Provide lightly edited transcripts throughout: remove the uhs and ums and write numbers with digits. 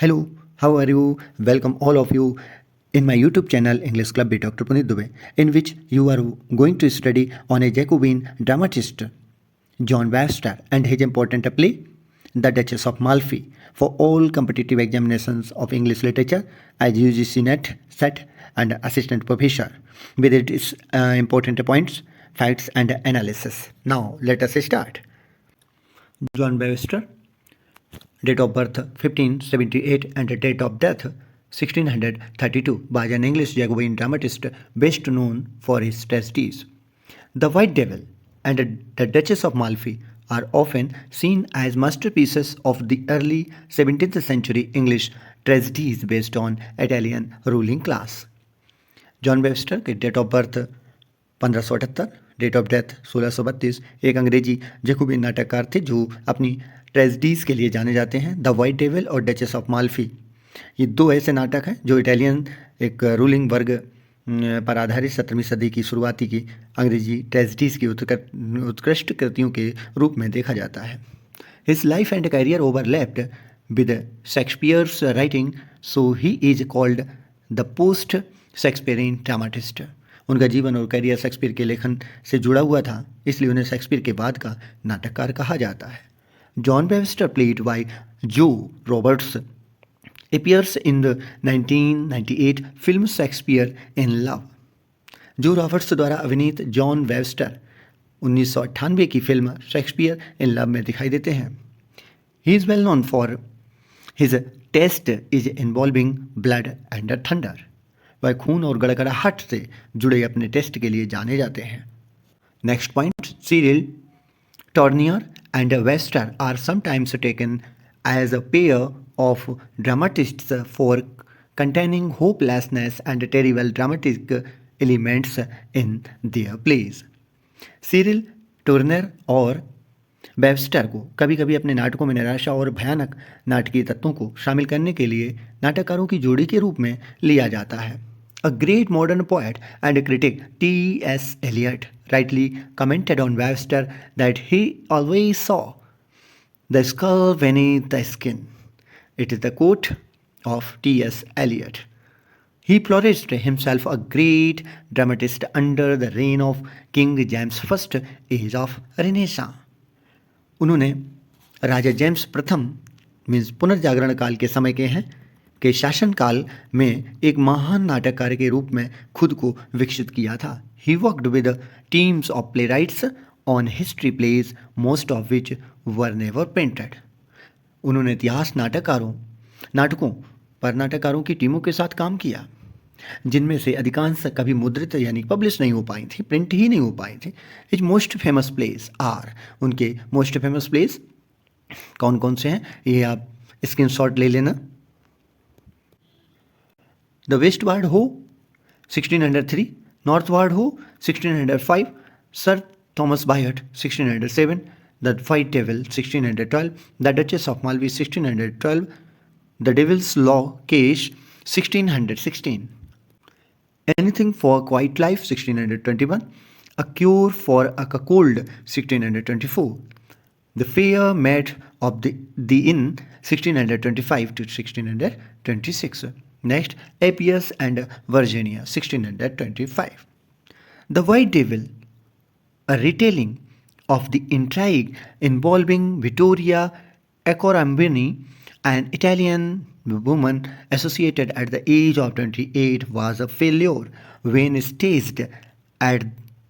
Hello, how are you? Welcome all of you in my YouTube channel English Club with Dr. Puneet Dubey, in which you are going to study on a Jacobean dramatist, John Webster, and his important play, The Duchess of Malfi, for all competitive examinations of English literature as UGC NET, SET, and assistant professor, with its important points, facts, and analysis. Now, let us start. John Webster, date of birth 1578 and date of death 1632, was an English Jacobean dramatist best known for his tragedies. The White Devil and The Duchess of Malfi are often seen as masterpieces of the early 17th century English tragedies based on Italian ruling class. John Webster के date of birth 1578, date of death 1632, एक अंग्रेजी Jacobian नाटककार थे जो अपनी tragedies के लिए जाने जाते हैं। द वाइट डेविल और डचेस ऑफ माल्फी, ये दो ऐसे नाटक हैं जो इटालियन एक रूलिंग वर्ग पर आधारित 17वीं सदी की शुरुआती की अंग्रेजी ट्रेजेडीज़ की उत्कृष्ट कृतियों के रूप में देखा जाता है। His life and career overlapped with Shakespeare's writing, so he is called the post Shakespearean dramatist. उनका जीवन और करियर शेक्सपियर के लेखन से जुड़ा हुआ था, इसलिए उन्हें शेक्सपियर के बाद का नाटककार कहा जाता है। जॉन वेबस्टर प्लेड बाय जो Roberts appears in the 1998 film Shakespeare in love. जो रॉबर्ट्स द्वारा अभिनीत जॉन वेबस्टर 1998 की फिल्म शेक्सपियर इन लव में दिखाई देते हैं। He is well known for his taste is involving blood and thunder. वह खून और गड़गड़ाहट से जुड़े अपने टेस्ट के लिए जाने जाते हैं। Next point, Cyril Tourneur and Webster are sometimes taken as a pair of dramatists for containing hopelessness and terrible dramatic elements in their plays. Cyril Turner और वेबस्टर को कभी कभी अपने नाटकों में निराशा और भयानक नाटकीय तत्वों को शामिल करने के लिए नाटककारों की जोड़ी के रूप में लिया जाता है। A great modern poet and critic, T.S. Eliot, rightly commented on Webster that he always saw the skull beneath the skin. It is the quote of T.S. Eliot. He flourished himself a great dramatist under the reign of King James I, age of Renaissance. उन्होंने राजा James प्रथम means पुनर्जागरण काल के समय के हैं के शासनकाल में एक महान नाटककार के रूप में खुद को विकसित किया था। He worked with teams of playwrights on history plays, most of which were never printed. उन्होंने इतिहास नाटकों पर नाटककारों की टीमों के साथ काम किया, जिनमें से अधिकांश कभी मुद्रित यानी पब्लिश नहीं हो पाई थी, प्रिंट ही नहीं हो पाई थी। His most famous place are, उनके मोस्ट फेमस प्लेस कौन कौन से हैं ये आप स्क्रीनशॉट ले लेना। द वेस्ट वार्ड हो 1603, नॉर्थ वार्ड हो 1605, sir Thomas बायट 1607, The White Devil 1612, The Duchess of Malfi 1612, The Devil's Law Case 1616, Anything for Quiet Life 1621, A Cure for a Cold 1624, The Fair Maid of the Inn 1625 to 1626. Next, Appius and Virginia 1625. The White Devil, a retelling of the intrigue involving Vittoria Accorambini, an Italian woman associated at the age of 28, was a failure when staged at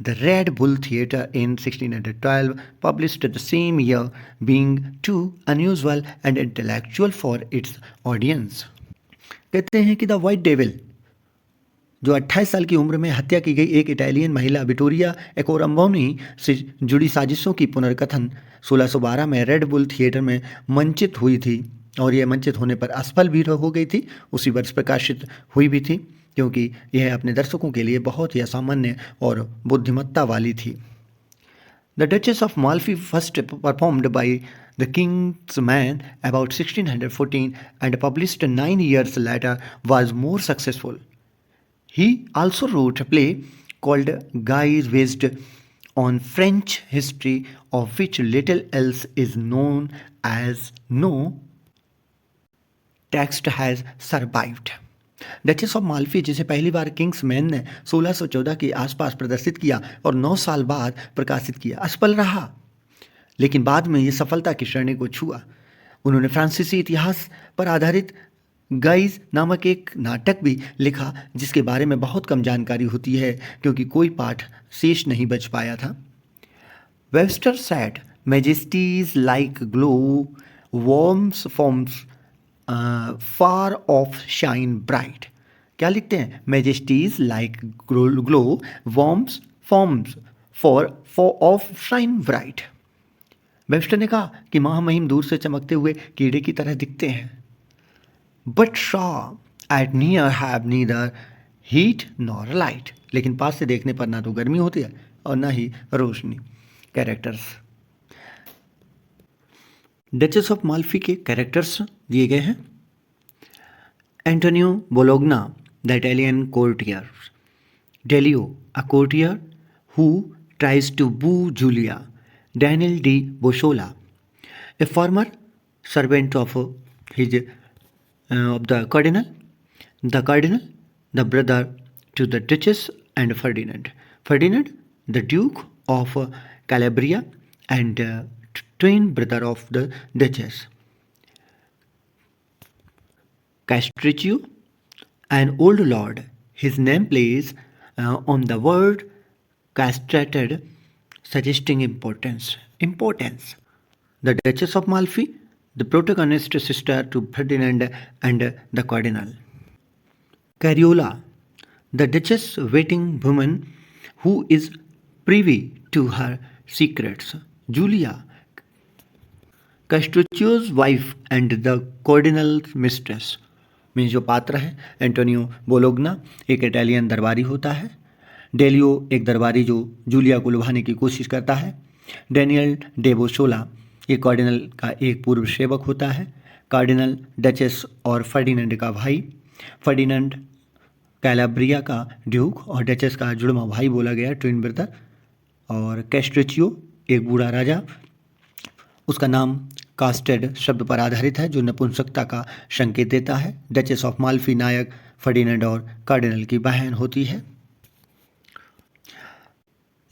the Red Bull Theatre in 1612, published the same year, being too unusual and intellectual for its audience. कहते हैं कि the white devil, जो 28 साल की उम्र में हत्या की गई एक इटालियन महिला विक्टोरिया एकोरम्बोनी से जुड़ी साजिशों की पुनर्कथन 1612 में रेड बुल थिएटर में मंचित हुई थी और यह मंचित होने पर असफल भी हो गई थी। उसी वर्ष प्रकाशित हुई भी थी क्योंकि यह अपने दर्शकों के लिए बहुत ही असामान्य और बुद्धिमत्ता वाली थी। The Duchess of Malfi first performed by the Kings man about 1614 and published 9 years later was more successful. He also wrote a play called Guys based on French history, of which little else is known as no text has survived. Duchess of Malfi, जिसे पहली बार Kings man ने 1614 के आसपास प्रदर्शित किया और 9 साल बाद प्रकाशित किया, असफल रहा, लेकिन बाद में ये सफलता की श्रेणी को छुआ। उन्होंने फ्रांसीसी इतिहास पर आधारित गाइज नामक एक नाटक भी लिखा, जिसके बारे में बहुत कम जानकारी होती है क्योंकि कोई पाठ शेष नहीं बच पाया था। Webster said majesties like glow worms forms far off shine bright. क्या लिखते हैं? Majesties like glow worms forms for off shine bright. Webster ने कहा कि महामहिम दूर से चमकते हुए कीड़े की तरह दिखते हैं, but show at near have neither heat nor light, लेकिन पास से देखने पर ना तो गर्मी होती है और ना ही रोशनी। कैरेक्टर्स, डचेस ऑफ माल्फी के कैरेक्टर्स दिए गए हैं। Antonio Bologna, the Italian courtier. डेलियो, a courtier who tries to woo Julia. Daniel de Boshola, a former servant of the cardinal. The cardinal, the brother to the Duchess and Ferdinand. Ferdinand, the Duke of Calabria and twin brother of the Duchess. Castruccio, an old lord. His name plays on the word castrated, suggesting importance. The Duchess of Malfi, the protagonist sister to Ferdinand and the Cardinal. Cariola, the Duchess waiting woman who is privy to her secrets. Julia, Castruccio's wife and the Cardinal's mistress. Means जो पात्र है Antonio Bologna एक Italian दरबारी होता है। डेलियो एक दरबारी जो जूलिया को लुभाने की कोशिश करता है। डैनियल डे बोशोला एक कार्डिनल का एक पूर्व सेवक होता है। कार्डिनल डचेस और फर्डिनेंड का भाई। फर्डिनेंड कैलाब्रिया का ड्यूक और डचेस का जुड़वा भाई बोला गया, ट्विन ब्रदर। और कैस्ट्रिचियो एक बूढ़ा राजा, उसका नाम कास्टेड शब्द पर आधारित है जो नपुंसकता का संकेत देता है। डचेस ऑफ माल्फी नायक फर्डिनेंड और कार्डिनल की बहन होती है।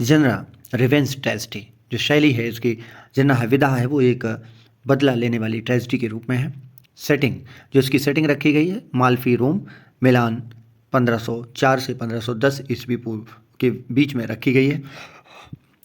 जनरा रिवेंज ट्रेजेडी, जो शैली है इसकी जनरा है विधा है, वो एक बदला लेने वाली ट्रेजेडी के रूप में है। सेटिंग, जो इसकी सेटिंग रखी गई है माल्फी रोम, मिलान 1504 से 1510 ईस्वी पूर्व के बीच में रखी गई है।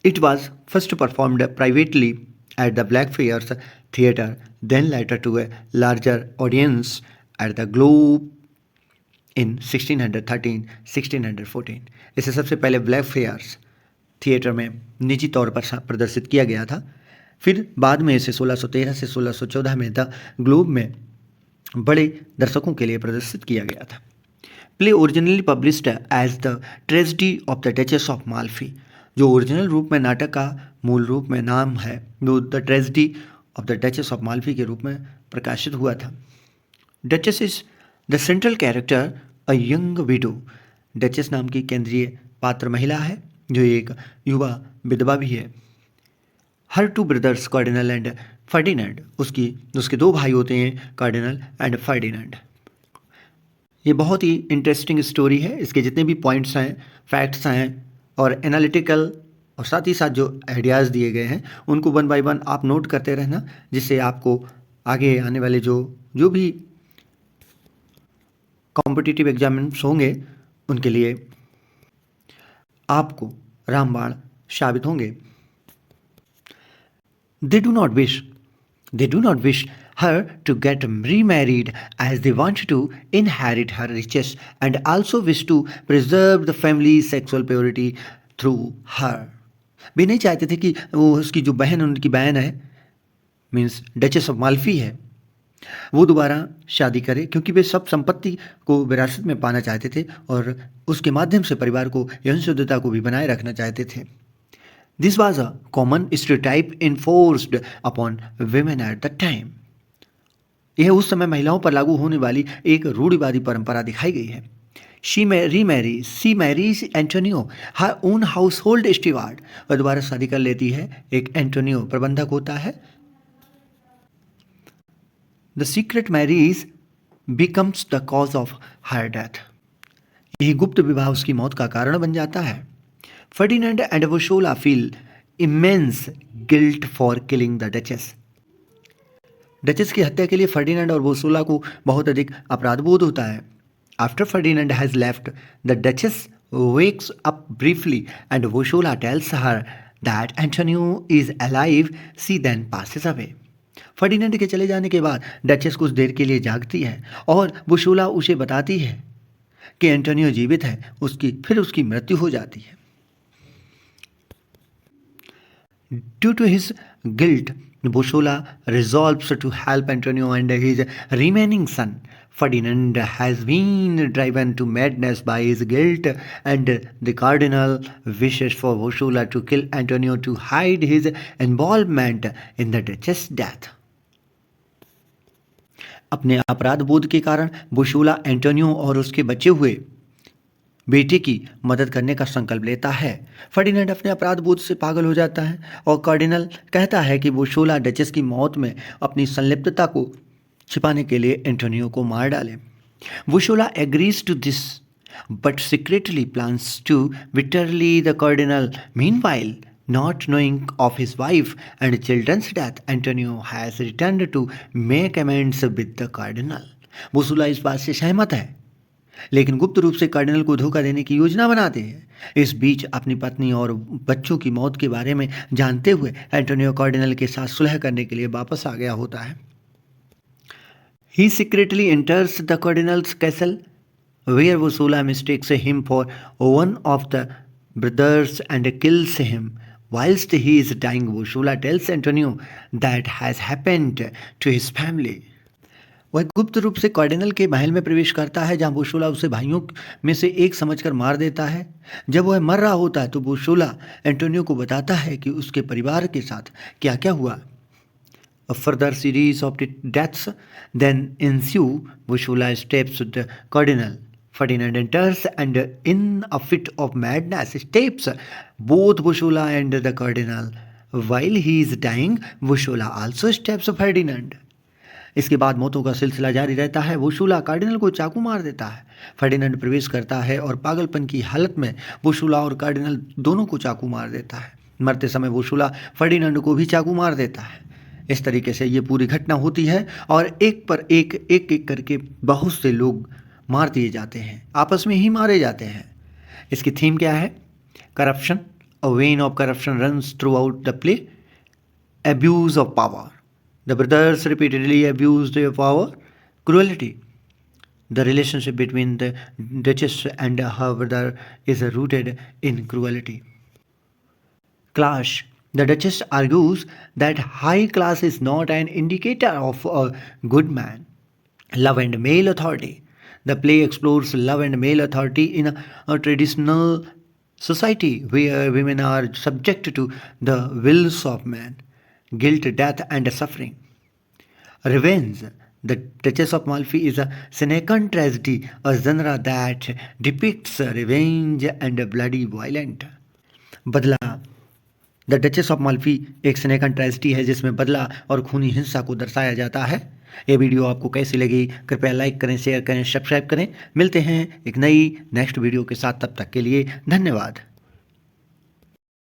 It was first performed privately at the Blackfriars Theatre, then later to a larger audience at the Globe in 1613-1614। इसे सबसे पहले ब्लैकफ्रियर्स थिएटर में निजी तौर पर प्रदर्शित किया गया था, फिर बाद में इसे 1613 से 1614 में द ग्लोब में बड़े दर्शकों के लिए प्रदर्शित किया गया था। Play originally published as the tragedy of the Duchess of Malfi, जो ओरिजिनल रूप में नाटक का मूल रूप में नाम है वो the tragedy of the Duchess of Malfi के रूप में प्रकाशित हुआ था। Duchess is the central character, a young window. Duchess नाम की केंद्रीय पात्र महिला है जो एक युवा विधवा भी है। हर two brothers cardinal and Ferdinand, उसके दो भाई होते हैं कार्डिनल एंड फर्डिनेंड। ये बहुत ही इंटरेस्टिंग स्टोरी है। इसके जितने भी पॉइंट्स हैं, फैक्ट्स हैं और एनालिटिकल और साथ ही साथ जो आइडियाज़ दिए गए हैं उनको 1 बाय 1 आप नोट करते रहना, जिससे आपको आगे आने वाले जो भी कॉम्पिटिटिव एग्जाम्स होंगे उनके लिए आपको रामबाण साबित होंगे। They do not wish her to get remarried as they want to inherit her riches and also wish to preserve the family's sexual purity through her। भी नहीं चाहते थे कि वो उसकी जो बहन उनकी बहन है मीन्स डचेस ऑफ माल्फी है वो दोबारा शादी करे, क्योंकि वे सब संपत्ति को विरासत में पाना चाहते थे और उसके माध्यम से परिवार को यौन शुद्धता को भी बनाए रखना चाहते थे। This was a common stereotype enforced upon women at the time। यह उस समय महिलाओं पर लागू होने वाली एक रूढ़िवादी परंपरा दिखाई गई है। She marries Antonio, her own household steward। वह दोबारा शादी कर लेती है, एक एंटोनियो प्रबंधक होता है। The secret marries becomes the cause of her death. यही गुप्त विवाह उसकी मौत का कारण बन जाता है. Ferdinand and Vossola feel immense guilt for killing the Duchess. Duchess की हत्या के लिए फर्डिनेंड और वोसोला को बहुत अधिक अपराध बोध होता है. After Ferdinand has left the duchess wakes up briefly and Vossola tells her that Antonio is alive. She then passes away. Ferdinand के चले जाने के बाद डचेस कुछ देर के लिए जागती है और वोसोला उसे बताती है कि एंटोनियो जीवित है. फिर उसकी मृत्यु हो जाती है. Due to his guilt, Vossola resolves to help Antonio and his remaining son. Ferdinand has been driven to madness by his guilt, and the cardinal wishes for Vossola to kill Antonio to hide his involvement in the duchess' death. अपने अपराध बोध के कारण वोसोला Antonio और उसके बचे हुए बेटे की मदद करने का संकल्प लेता है. फर्डिनेंड अपने अपराध बोध से पागल हो जाता है और कार्डिनल कहता है कि वोसोला डचेस की मौत में अपनी संलिप्तता को छिपाने के लिए एंटोनियो को मार डाले. Bosola agrees to this but secretly plans to bitterly the cardinal. Meanwhile, not knowing of his wife and children's death, Antonio has returned to make amends with the cardinal. वोसोला इस बात से सहमत है लेकिन गुप्त रूप से कार्डिनल को धोखा देने की योजना बनाते हैं. इस बीच अपनी पत्नी और बच्चों की मौत के बारे में जानते हुए एंटोनियो कार्डिनल के साथ सुलह करने के लिए वापस आ गया होता है. He secretly enters the cardinal's castle where Vossola mistakes him for one of the brothers and kills him. Whilst he is dying, Vossola tells Antonio that has happened to his family. वह गुप्त रूप से cardinal के महल में प्रवेश करता है जहां वोसोला उसे भाइयों में से एक समझकर मार देता है. जब वह मर रहा होता है तो वोसोला एंटोनियो को बताता है कि उसके परिवार के साथ क्या क्या हुआ. A further series of deaths then ensue. Vossola stabs the cardinal. Ferdinand enters and in a fit of madness stabs both Vossola and the cardinal. While he is dying, Vossola also stabs Ferdinand. इसके बाद मौतों का सिलसिला जारी रहता है. वोसोला cardinal को चाकू मार देता है. फर्डिनेंड प्रवेश करता है और पागलपन की हालत में वोसोला और कार्डिनल दोनों को चाकू मार देता है. मरते समय वोसोला फर्डिनेंड को भी चाकू मार देता है. इस तरीके से ये पूरी घटना होती है और एक पर एक करके बहुत से लोग मार दिए जाते हैं, आपस में ही मारे जाते हैं. इसकी थीम क्या है? Corruption. A when of corruption runs through out the play. Abuse of power. The brothers repeatedly abused their power. Cruelty. The relationship between the duchess and her brother is rooted in cruelty. Clash. The duchess argues that high class is not an indicator of a good man. Love and male authority. The play explores love and male authority in a traditional society where women are subject to the wills of men. Guilt, death, and suffering. Revenge. The Duchess of Malfi is a Senecan tragedy, a genre that depicts revenge and bloody violence. बदला. The Duchess of Malfi एक सेनेकन tragedy है जिसमें बदला और खूनी हिंसा को दर्शाया जाता है. ये वीडियो आपको कैसी लगी कृपया लाइक करें, शेयर करें, सब्सक्राइब करें. मिलते हैं एक नई नेक्स्ट वीडियो के साथ. तब तक के लिए धन्यवाद.